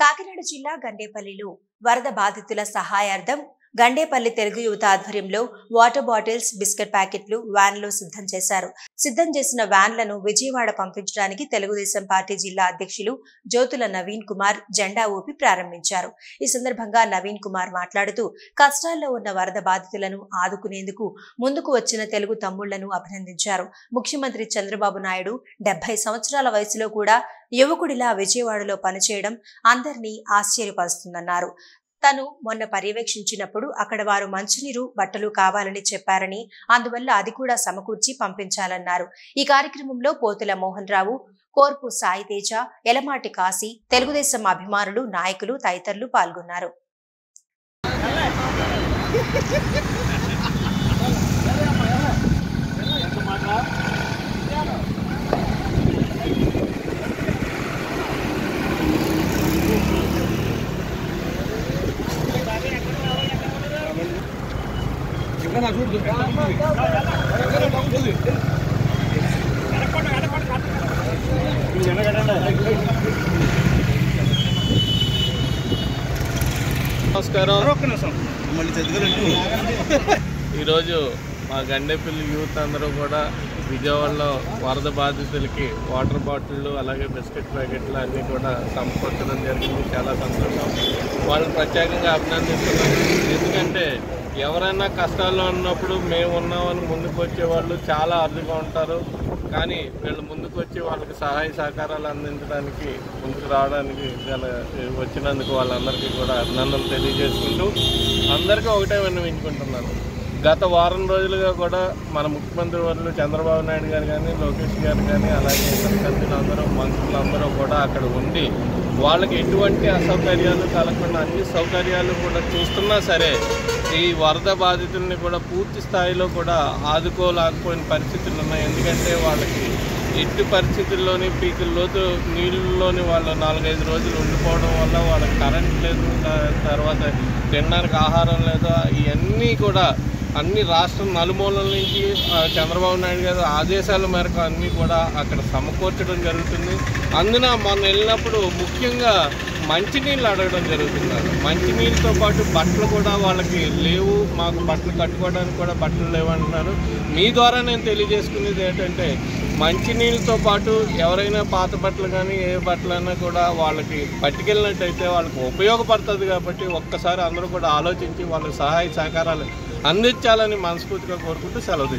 కాకినాడ జిల్లా గండేపల్లిలో వరద బాధితుల సహాయార్థం గండేపల్లి తెలుగు యువత ఆధ్వర్యంలో వాటర్ బాటిల్స్, బిస్కెట్ ప్యాకెట్లు వ్యాన్లో సిద్ధం చేసిన వ్యాన్లను విజయవాడ పంపించడానికి తెలుగుదేశం పార్టీ జిల్లా అధ్యక్షులు జ్యోతుల నవీన్ కుమార్ జెండా ఊపి ప్రారంభించారు. ఈ సందర్భంగా నవీన్ కుమార్ మాట్లాడుతూ కష్టాల్లో ఉన్న వరద బాధితులను ఆదుకునేందుకు ముందుకు వచ్చిన తెలుగు తమ్ముళ్లను అభినందించారు. ముఖ్యమంత్రి చంద్రబాబు నాయుడు 70 సంవత్సరాల వయసులో కూడా యువకుడిలా విజయవాడలో పనిచేయడం అందరినీ ఆశ్చర్యపరుస్తుందన్నారు. తను మొన్న పర్యవేక్షించినప్పుడు అక్కడ వారు మంచినీరు, బట్టలు కావాలని చెప్పారని, అందువల్ల అది కూడా సమకూర్చి పంపించాలన్నారు. ఈ కార్యక్రమంలో పోతుల మోహన్ రావు, కోర్పు సాయి తేజ, ఎలమాటి కాశీ, తెలుగుదేశం అభిమానులు, నాయకులు తదితరులు పాల్గొన్నారు. నమస్కారం. ఈరోజు మా గండేపల్లి యూత్ అందరూ కూడా విజయవాడలో వరద బాధితులకి వాటర్ బాటిళ్ళు, అలాగే బిస్కెట్ ప్యాకెట్లు అన్నీ కూడా సమకూర్చడం జరిగింది. చాలా సంతోషం. వాళ్ళని ప్రత్యేకంగా అభినందిస్తున్నాను. ఎందుకంటే ఎవరైనా కష్టాల్లో ఉన్నప్పుడు మేము ఉన్నామని ముందుకు వచ్చేవాళ్ళు చాలా అరుదుగా ఉంటారు. కానీ వీళ్ళు ముందుకు వచ్చి వాళ్ళకి సహాయ సహకారాలు అందించడానికి ముందుకు రావడానికి వచ్చినందుకు వాళ్ళందరికీ కూడా అభినందనలు తెలియజేసుకుంటూ అందరికీ ఒకటే విన్నవించుకుంటున్నాను. గత వారం రోజులుగా కూడా మన ముఖ్యమంత్రి వర్యులు చంద్రబాబు నాయుడు గారు కానీ, లోకేష్ గారు కానీ, అలాగే ఇతర సభ్యులందరూ, మంత్రులందరూ కూడా అక్కడ ఉండి వాళ్ళకి ఎటువంటి అసౌకర్యాలు కలగకుండా అన్ని సౌకర్యాలు కూడా చూస్తున్నా సరే ఈ వరద బాధితుల్ని కూడా పూర్తి స్థాయిలో కూడా ఆదుకోలేకపోయిన పరిస్థితులు ఉన్నాయి. ఎందుకంటే వాళ్ళకి ఎట్టి పరిస్థితుల్లోని పీకుల్లోతు నీళ్ళలోని వాళ్ళు 4-5 రోజులు ఉండిపోవడం వల్ల వాళ్ళకి కరెంట్ లేదు, తర్వాత తినడానికి ఆహారం లేదు. ఇవన్నీ కూడా అన్ని రాష్ట్రం నలుమూలల నుంచి చంద్రబాబు నాయుడు గారు ఆదేశాల మేరకు అన్నీ కూడా అక్కడ సమకూర్చడం జరుగుతుంది. అందున మొన్న వెళ్ళినప్పుడు ముఖ్యంగా మంచినీళ్ళు అడగడం జరుగుతున్నారు. మంచినీళ్ళతో పాటు బట్టలు కూడా వాళ్ళకి లేవు, మాకు బట్టలు కట్టుకోవడానికి కూడా బట్టలు లేవంటున్నారు. మీ ద్వారా నేను తెలియజేసుకునేది ఏంటంటే మంచినీళ్ళతో పాటు ఎవరైనా పాత బట్టలు కానీ ఏ బట్టలైనా కూడా వాళ్ళకి పట్టుకెళ్ళినట్టయితే వాళ్ళకి ఉపయోగపడుతుంది. కాబట్టి ఒక్కసారి అందరూ కూడా ఆలోచించి వాళ్ళకి సహాయ సహకారాలు అందించాలని మనస్ఫూర్తిగా కోరుకుంటూ సెలవు.